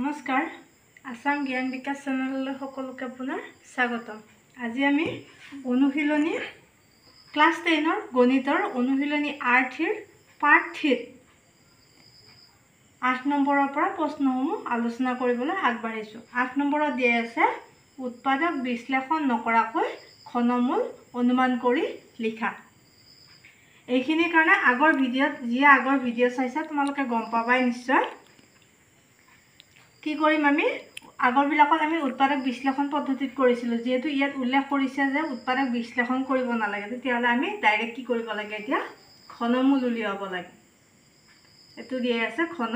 নমস্কাৰ আসাম জ্ঞান বিকাশ চেনেললৈ সকলোকে আপোনাৰ স্বাগতম। আজি আমি অনুশীলনী ক্লাস 10ৰ গণিতৰ অনুশীলনী আৰ্থিৰ পাৰ্ট 3 8 নম্বৰৰ পৰা প্ৰশ্নসমূহ আলোচনা কৰিবলৈ আগবাঢ়িছো। 8 নম্বৰত দিয়া আছে উৎপাদক বিশ্লেষণ নকৰাকৈ ঘনমূল অনুমান কৰি লিখা। এইখিনিৰ কাৰণে আগৰ ভিডিঅ' চাইছা তোমালোকে গম পাবাই নিশ্চয়। কি কৰিম আমি আগৰবিলাকত আমি উৎপাদক বিশ্লেষণ পদ্ধতিত কৰিছিলো, যেহেতু ইয়াত উল্লেখ কৰিছে যে উৎপাদক বিশ্লেষণ কৰিব নালাগে, তেতিয়াহ'লে আমি ডাইৰেক্ট কি কৰিব লাগে, এতিয়া ঘনমূল উলিয়াব লাগে। এটো দিয়া আছে ঘন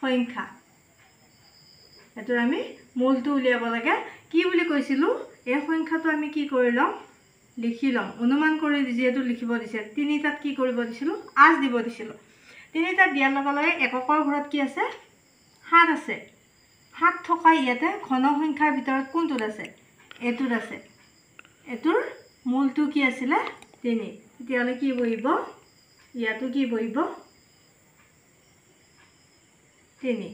সংখ্যা, এটোৰ আমি মূলটো উলিয়াব লাগে। কি বুলি কৈছিলো, এই সংখ্যাটো আমি কি কৰি লম, লিখি লম। অনুমান কৰি যেহেতু লিখিব দিছে, তিনিটাত কি কৰিব দিছিলো, আজ দিব দিছিলো। তিনিটাত দিয়াৰ লগে লগে এককৰ ঘৰত কি আছে, 7 আছে। 7 থকা ইয়াতে ঘন সংখ্যাৰ ভিতৰত কোনটোত আছে, এটোত আছে। এটোৰ মূলটো কি আছিল, 3। তেতিয়াহ'লে কি বহিব, ইয়াতো কি বহিব, 3।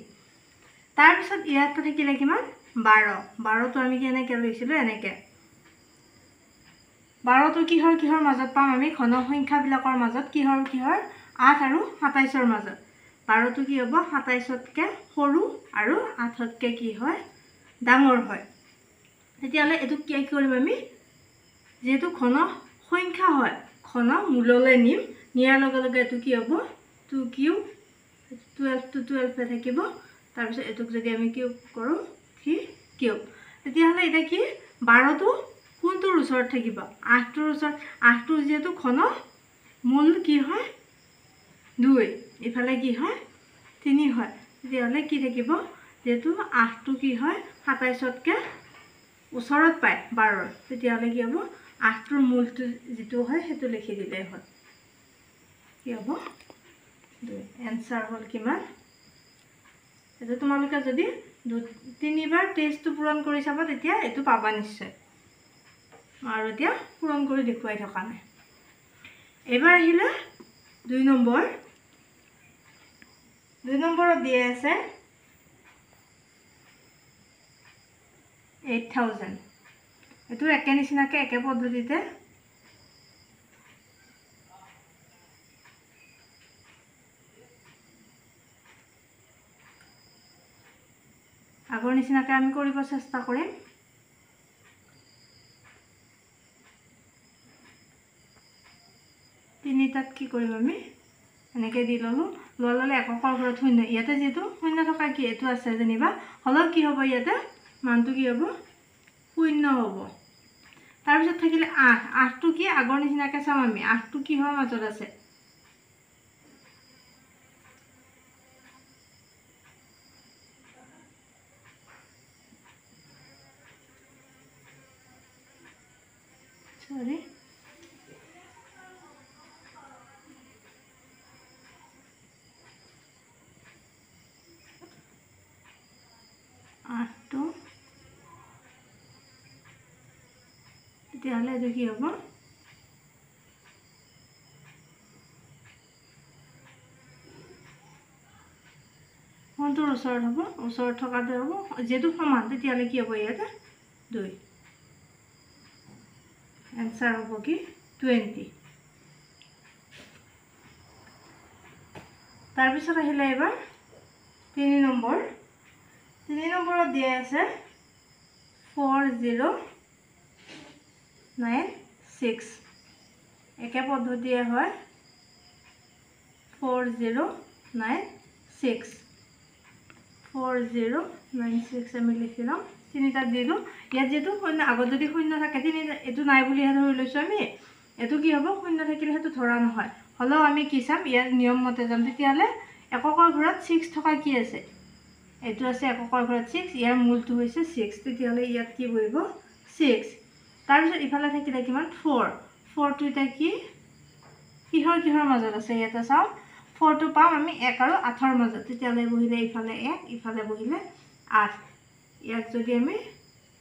তাৰ পিছত ইয়াত থাকিলে কিমান, 12। 12টো আমি কেনেকৈ লৈছিলো, এনেকৈ। 12টো কিহৰ মাজত পাম আমি, ঘন সংখ্যাবিলাকৰ মাজত কিহৰ 8 আৰু 27ৰ মাজত। 12টো কি হ'ব, 27তকৈ সৰু আৰু 8তকৈ কি হয়, ডাঙৰ হয়। তেতিয়াহ'লে এইটো কি কৰিম আমি, যেহেতু ঘন সংখ্যা হয়, ঘন মূললৈ নিম। নিয়াৰ লগে লগে এইটো কি হ'ব, 2 কিউব, 12 to 12 থাকিব। তাৰপিছত এইটোক যদি আমি কিউব কৰোঁ, 3 কিউব। তেতিয়াহ'লে এতিয়া কি 12টো কোনটোৰ ওচৰত থাকিব, 8টোৰ ওচৰত। 8টোৰ যেহেতু ঘন মূল কি হয়, 2, ইফালে কি হয়, 3 হয়। তেতিয়াহ'লে কি থাকিব, যেহেতু 8টো কি হয় 27তকৈ ওচৰত পায় 12ৰ, তেতিয়াহ'লে কি হ'ব, 8টোৰ মূলটো যিটো হয় সেইটো লিখি দিলেই হ'ল। কি হ'ব, 2। এনচাৰ হ'ল কিমান, এইটো তোমালোকে যদি 3বাৰ টেষ্টটো পূৰণ কৰি চাবা, তেতিয়া এইটো পাবা নিশ্চয়। আৰু এতিয়া পূৰণ কৰি দেখুৱাই থকা নাই। এবাৰ আহিলে 2 নম্বৰ। 2 নম্বৰত দিয়া আছে 8000। এইটো একে নিচিনাকৈ একে পদ্ধতিতে আগৰ নিচিনাকৈ আমি কৰিব চেষ্টা কৰিম। তিনিটাত কি কৰিম আমি, এনেকৈ দি ল'লোঁ। লোৱাৰ লগে এককৰ ঘৰত 0। ইয়াতে যিহেতু 0 থকা কি এইটো আছে যেনিবা, হ'লেও কি হ'ব, ইয়াতে মানটো কি হ'ব, 0 হ'ব। তাৰপিছত থাকিলে 8। 8টো কি আগৰ নিচিনাকৈ চাম আমি, 8টো কিহৰ মাজত আছে, সৰি 8টো, তেতিয়াহ'লে এইটো কি হ'ব, কোনটোৰ ওচৰত হ'ব, ওচৰত থকাটো হ'ব। যিহেতু সমান, তেতিয়াহ'লে কি হ'ব, ইয়াতে 2। এনচাৰ হ'ব কি 20। তাৰপিছত আহিলে এবাৰ 3 নম্বৰ। 3 নম্বৰত দিয়া আছে 4096। একে পদ্ধতিয়ে হয়, 4096। 4096 আমি লিখি ল'ম। 3টাত দিলোঁ। ইয়াত যিহেতু 0, আগত যদি 0 থাকে, 3 এইটো নাই বুলিহে ধৰি লৈছোঁ আমি। এইটো কি হ'ব, 0 থাকিলে সেইটো ধৰা নহয়। হ'লেও আমি কি চাম, ইয়াৰ নিয়ম মতে যাম। তেতিয়াহ'লে এককৰ ঘৰত 6 থকা কি আছে, এইটো আছে এককৰ ঘৰত 6। ইয়াৰ মূলটো হৈছে 6। তেতিয়াহ'লে ইয়াত কি বহিব, 6। তাৰপিছত ইফালে থাকিলে কিমান, 4। 4টো এতিয়া কি কিহৰ মাজত আছে, ইয়াতে চাওঁ। 4টো পাম আমি 1 আৰু 8ৰ মাজত। তেতিয়াহ'লে বহিলে ইফালে 1, ইফালে বহিলে 8। ইয়াক যদি আমি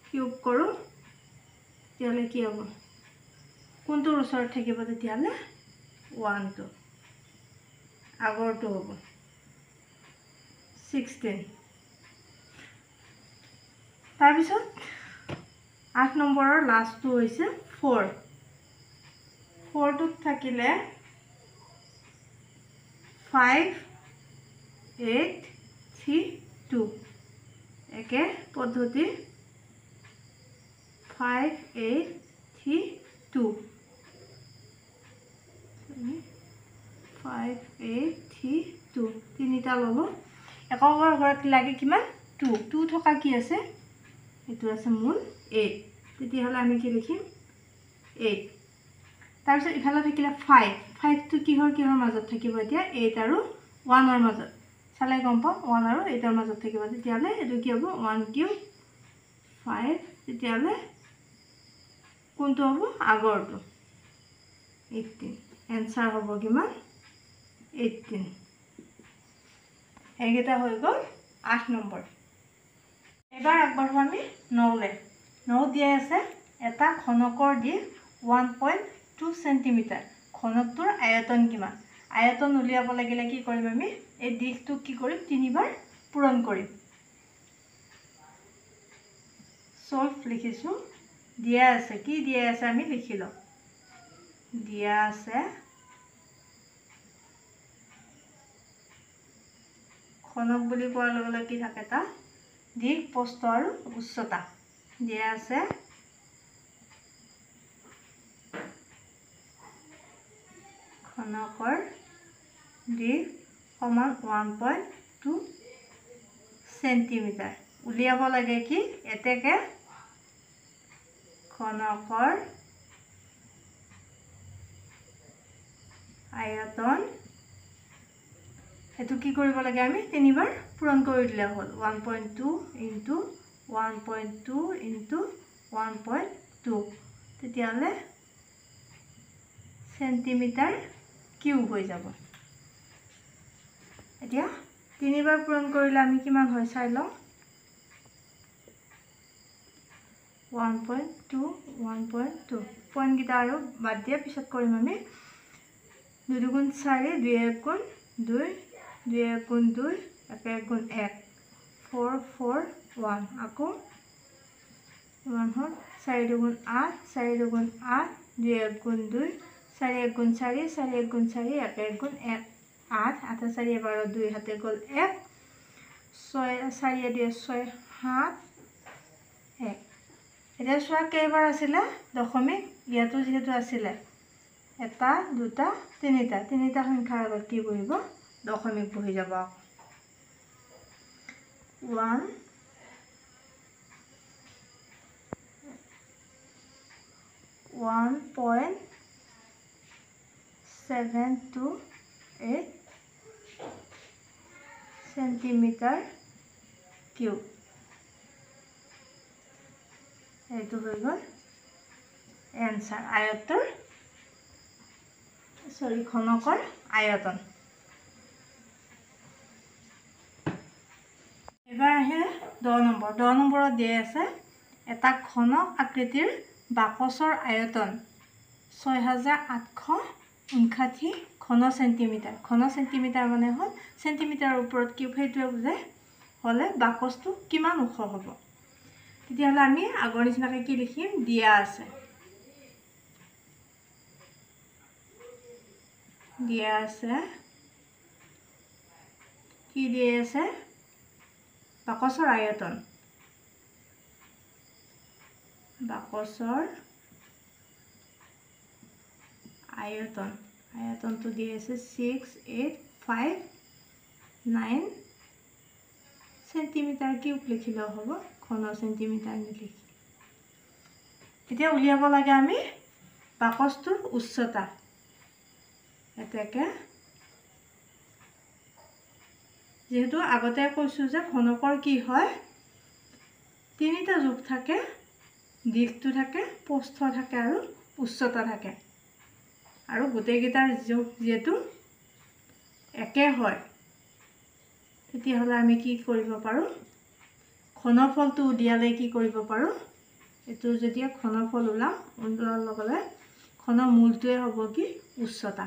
কিউব কৰোঁ, তেতিয়াহ'লে কি হ'ব, কোনটোৰ ওচৰত থাকিব, তেতিয়াহ'লে 1টো, আগৰটো হ'ব 16। তাৰপিছত 8 নম্বৰৰ লাষ্টটো হৈছে 4 4টোত থাকিলে 5 8 3 2 একে পদ্ধতি 5 8 3 2 5 8 3 2 তিনিটা ল'লোঁ এককৰ ঘৰত লাগে কিমান 2 2 থকা কি আছে এইটো আছে মূল 8 তেতিয়াহ'লে আমি কি লিখিম 8 তাৰপিছত ইফালে থাকিলে 5 5টো কিহৰ মাজত থাকিব এতিয়া 8 আৰু 1ৰ মাজত চালে গম পাওঁ 1 আৰু 8ৰ মাজত থাকিব তেতিয়াহ'লে এইটো কি হ'ব 1 কিউব 5 তেতিয়াহ'লে কোনটো হ'ব আগৰটো 18 এনসাৰ হ'ব কিমান 18 এইকেইটা হৈ গ'ল 8 নম্বৰ এবাৰ আগবাঢ়ো আমি 9 9 দিয়া আছে এটা ঘনকৰ দি 1.2 সেন্টিমিটাৰ ঘনকটোৰ আয়তন কিমান আয়তন উলিয়াব লাগিলে কি কৰিম আমি এই দিশটো কি কৰিম তিনিবাৰ পূৰণ কৰিম সলভ লিখিছো দিয়া আছে কি দিয়া আছে আমি লিখি লওঁ দিয়া আছে ঘনক বুলি কোৱাৰ লগে লগে কি থাকে তা দিশ প্ৰস্থ আৰু উচ্চতা দিয়া আছে ঘনকৰ দিশ সমান 1.2 সেন্টিমিটাৰ উলিয়াব লাগে কি এতেকে ঘনকৰ আয়তন এটো কি কৰিব লাগে আমি তিনিবাৰ পূৰণ কৰি দিলে হ'ল 1.2 ইনটু 1.2 ইনটু 1.2 তেতিয়াহ'লে সেন্টিমিটাৰ কিউব হৈ যাব এতিয়া তিনিবাৰ পূৰণ কৰিলে আমি কিমান হয় চাই লওঁ 1.2 পইণ্ট গিটা আৰু বাদ দিয়া পিছত কৰিম আমি 2 দুগুণ 4 2 এক গুণ 2 2 এক গুণ 2 1 এক গুণ 1 4 4 1 আকৌ 1 হল 4 দুগুণ 8 4 দুগুণ 8 2 এক গুণ 2 4 এক গুণ 4 4 এক গুণ 4 1 এক গুণ 1 8 8 4 12 2 হাতে গ'ল 1 6 4 2 6 7 1 এটা সোয়া কেইবাৰ আছিল দশমিক ইয়াতো যেহেতু আছিল এটা দুটা তিনিটা সংখ্যাৰ আগত কি বহিব দশমিক বহি যাব 1.728 সেন্টিমিটাৰ কিউব এইটো হৈ গ'ল এনসাৰ আয়তৰ ঘনকৰ আয়তন এবাৰ আহিলে 10 নম্বৰত দিয়া আছে এটা ঘন আকৃতিৰ বাকচৰ আয়তন 6859 ঘন সেন্টিমিটাৰ মানে হ'ল সেন্টিমিটাৰৰ ওপৰত কিউব সেইটোৱে বুজায় হলে বাকচটো কিমান ওখ হ'ব তেতিয়াহ'লে আমি আগৰ নিচিনাকৈ কি লিখিম দিয়া আছে কি দিয়া আছে বাকচৰ আয়তন আয়তনটো দিয়া আছে 6859 সেন্টিমিটাৰ কিউব লিখিলেও হ'ব ঘন সেন্টিমিটাৰ নিলিখি এতিয়া উলিয়াব লাগে আমি বাকচটোৰ উচ্চতা এতেকে যেহেতু আগতে কৈছো যে ঘনকৰ কি হয় তিনিটা যোগ থাকে দিশটো থাকে প্ৰস্থ থাকে আৰু উচ্চতা থাকে আৰু গোটেইকেইটাৰ যোগ যেহেতু একে হয় তেতিয়াহ'লে আমি কি কৰিব পাৰোঁ ঘনফলটো উলিয়ালে কি কৰিব পাৰোঁ এটো যেতিয়া ঘনফল ওলোৱাৰ লগে ঘন মূলটোৱে হ'ব কি উচ্চতা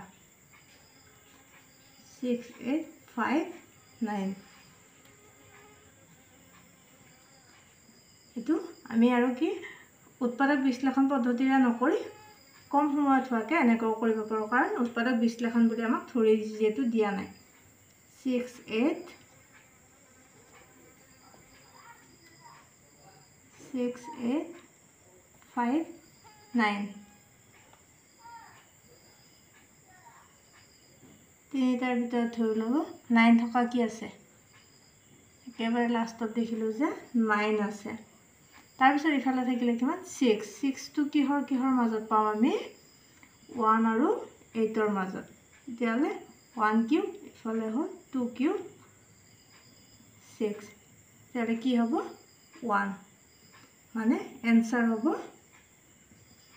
6859 এইটো আমি আৰু কি উৎপাদক বিশ্লেষণ পদ্ধতিৰে নকৰি কম সময়ত হোৱাকৈ এনেকৈ কৰিব পাৰোঁ, কাৰণ উৎপাদক বিশ্লেষণ বুলি আমাক ধৰি যিহেতু দিয়া নাই। 6 8 6 8 5 9 তিনিটাৰ ভিতৰত ধৰি ল'লোঁ 9 থকা কি আছে, একেবাৰে লাষ্টত দেখিলোঁ যে 9 আছে। তাৰপিছত ইফালে থাকিলে কিমান 6 6টো কিহৰ মাজত পাম আমি 1 আৰু 8ৰ মাজত। তেতিয়াহ'লে 1 কিউব ইফালে হ'ল 2 কিউব 6, তেতিয়াহ'লে কি হ'ব 1, মানে এনচাৰ হ'ব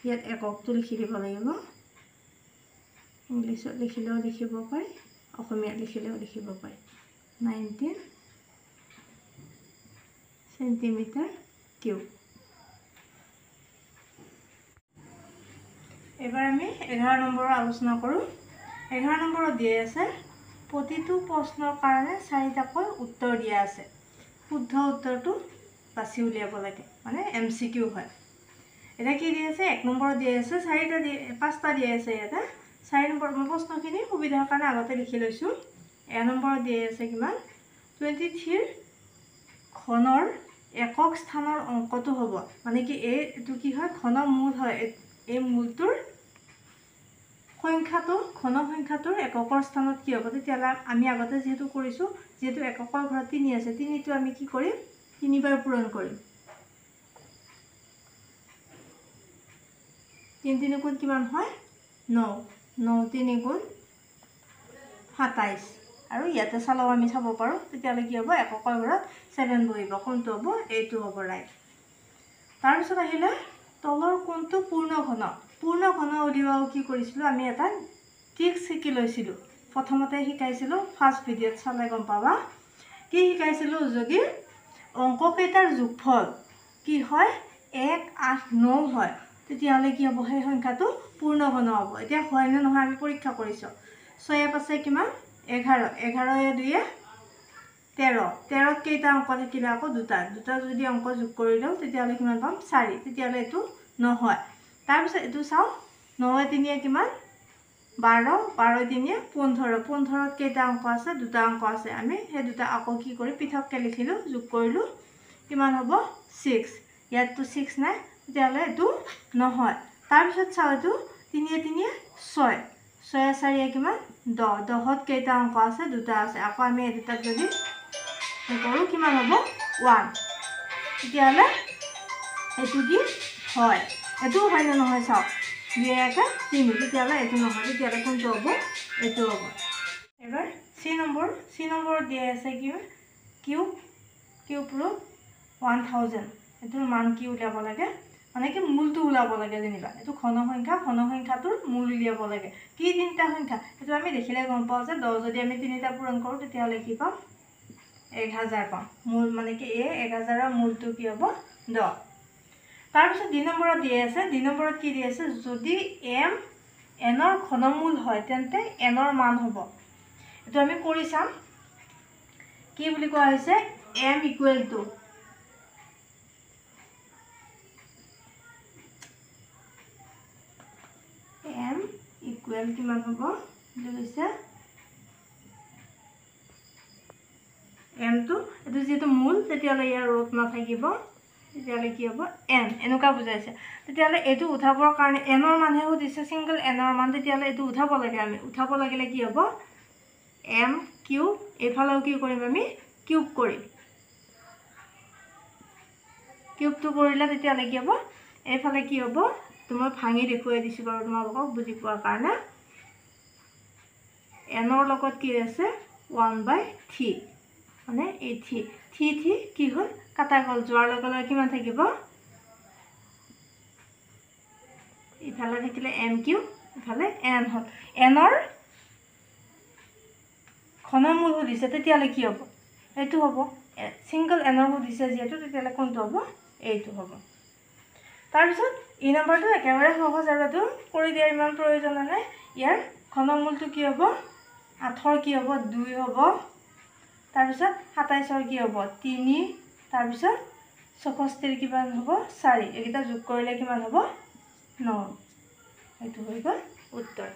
ইয়াত এককটো লিখি দিব লাগিব। ইংলিছত লিখিলেও লিখিব পাৰি, অসমীয়াত লিখিলেও লিখিব পাৰি। 19 চেণ্টিমিটাৰ কিউব। এবাৰ আমি 11 নম্বৰৰ আলোচনা কৰোঁ। 11 নম্বৰত দিয়া আছে প্ৰতিটো প্ৰশ্নৰ কাৰণে 4টাকৈ উত্তৰ দিয়া আছে, শুদ্ধ উত্তৰটো বাছি উলিয়াব লাগে, মানে MCQ হয়। এতিয়া কি দিয়া আছে 1 নম্বৰত দিয়া আছে 5টা দিয়া আছে। ইয়াতে 4 নম্বৰ মই প্ৰশ্নখিনি সুবিধাৰ কাৰণে আগতে লিখি লৈছোঁ। 1 নম্বৰত দিয়া আছে কিমান 23 ঘনৰ একক স্থানৰ অংকটো হ'ব, মানে কি এইটো কি হয় ঘন মূল হয়, এই মূলটোৰ সংখ্যাটো ঘন সংখ্যাটোৰ এককৰ স্থানত কি হ'ব। তেতিয়াহ'লে আমি আগতে যিহেতু কৰিছোঁ, যিহেতু এককৰ ঘৰত 3 আছে, 3টো আমি কি কৰিম 3বাৰ পূৰণ কৰিম। 3 3 গুণ কিমান হয় 9, 9 3 গুণ 27, আৰু ইয়াতে চালেও আমি চাব পাৰোঁ। তেতিয়াহ'লে কি হ'ব এককৰ ঘৰত 7 বহিব, কোনটো হ'ব এইটো হ'ব ৰাইট। তাৰপিছত আহিলে তলৰ কোনটো পূৰ্ণ ঘন। পূৰ্ণ ঘন উলিওৱাও কি কৰিছিলোঁ আমি এটা ট্ৰিক্স শিকি লৈছিলোঁ। প্ৰথমতে শিকাইছিলোঁ, ফাৰ্ষ্ট ভিডিঅ'ত চালে গম পাবা কি শিকাইছিলোঁ। যদি অংককেইটাৰ যোগফল কি হয় 1 8 9 হয়, তেতিয়াহ'লে কি হ'ব সেই সংখ্যাটো পূৰ্ণ ঘন হ'ব। এতিয়া হয় নে নহয় আমি পৰীক্ষা কৰিছোঁ। 6 5 কিমান 11, 11 2 13, 13ত কেইটা অংক থাকিলে আকৌ দুটা যদি অংক যোগ কৰি লওঁ তেতিয়াহ'লে কিমান পাম 4, তেতিয়াহ'লে এইটো নহয়। তাৰপিছত এইটো চাওঁ 9 3 কিমান 12, 12 3 15, 15ত কেইটা অংক আছে দুটা অংক আছে। আমি সেই দুটা আকৌ কি কৰি পৃথককৈ লিখিলোঁ, যোগ কৰিলোঁ, কিমান হ'ব 6। ইয়াততো 6 নাই, তেতিয়াহ'লে এইটো নহয়। তাৰপিছত চাওঁ এইটো 3 3 6, 6 4 কিমান 10, 10ত কেইটা অংক আছে দুটা আছে। আকৌ আমি এই দুটাক যদি কৰোঁ কিমান হ'ব 1, তেতিয়াহ'লে এইটো কি হয়, এইটোও হয় নে নহয় চাওক 2 1 3, তেতিয়াহ'লে এইটো নহয়, তেতিয়াহ'লে কোনটো হ'ব এইটো হ'ব। এবাৰ C নম্বৰত দিয়া আছে কি কিউব ৰুট 1000, এইটোৰ মান কি উলিয়াব লাগে, মানে কি মূলটো ওলাব লাগে। যেনিবা এইটো ঘন সংখ্যাটোৰ মূল উলিয়াব লাগে। কি 3টা সংখ্যা এইটো আমি দেখিলে গম পাওঁ যে 10 যদি আমি 3টা পূৰণ কৰোঁ তেতিয়াহ'লে কি পাম 1000 পাম। মূল মানে কি এই 1000ৰ মূলটো কি হ'ব 10। তাৰপিছত 2 নম্বৰত দিয়া আছে, 2 নম্বৰত কি দিয়া আছে যদি m nৰ ঘনমূল হয় তেন্তে nৰ মান হ'ব। এইটো আমি কৰি চাম। কি বুলি কোৱা হৈছে m ইকুৱেল টু কিমান হ'ব বুলি কৈছে mটো, এইটো যিহেতু মূল তেতিয়াহ'লে ইয়াৰ ৰুট নাথাকিব, তেতিয়াহ'লে কি হ'ব n, এনেকুৱা বুজাইছে। তেতিয়াহ'লে এইটো উঠাবৰ কাৰণে nৰ মানহে সুধিছে, ছিংগল nৰ মান, তেতিয়াহ'লে এইটো উঠাব লাগে। আমি উঠাব লাগিলে কি হ'ব m কিউব, এইফালেও কি কৰিম আমি কিউব কৰিম, কিউবটো কৰিলে তেতিয়াহ'লে কি হ'ব এইফালে কি হ'ব, তো মই ভাঙি দেখুৱাই দিছোঁ বাৰু তোমালোকক বুজি পোৱাৰ কাৰণে। nৰ লগত কি আছে 1/3, মানে এই 3 কি হ'ল কাটা গ'ল, যোৱাৰ লগে লগে কিমান থাকিব ইফালে থাকিলে m কিউব, ইফালে n হ'ল। nৰ ঘনমূল সুধিছে, তেতিয়াহ'লে কি হ'ব এইটো হ'ব। ছিংগল nৰ সুধিছে যিহেতু, তেতিয়াহ'লে কোনটো হ'ব এইটো হ'ব। তাৰপিছত ই নম্বৰটো একেবাৰে সহজ, আৰু এইটো কৰি দিয়াৰ ইমান প্ৰয়োজন নাই। ইয়াৰ ঘনমূলটো কি হ'ব 8ৰ কি হ'ব 2 হ'ব, তাৰপিছত 27ৰ কি হ'ব 3, তাৰপিছত 64 কিমান হ'ব 4 এইকেইটা যোগ কৰিলে কিমান হ'ব 9 এইটো হৈ গ'ল উত্তৰ।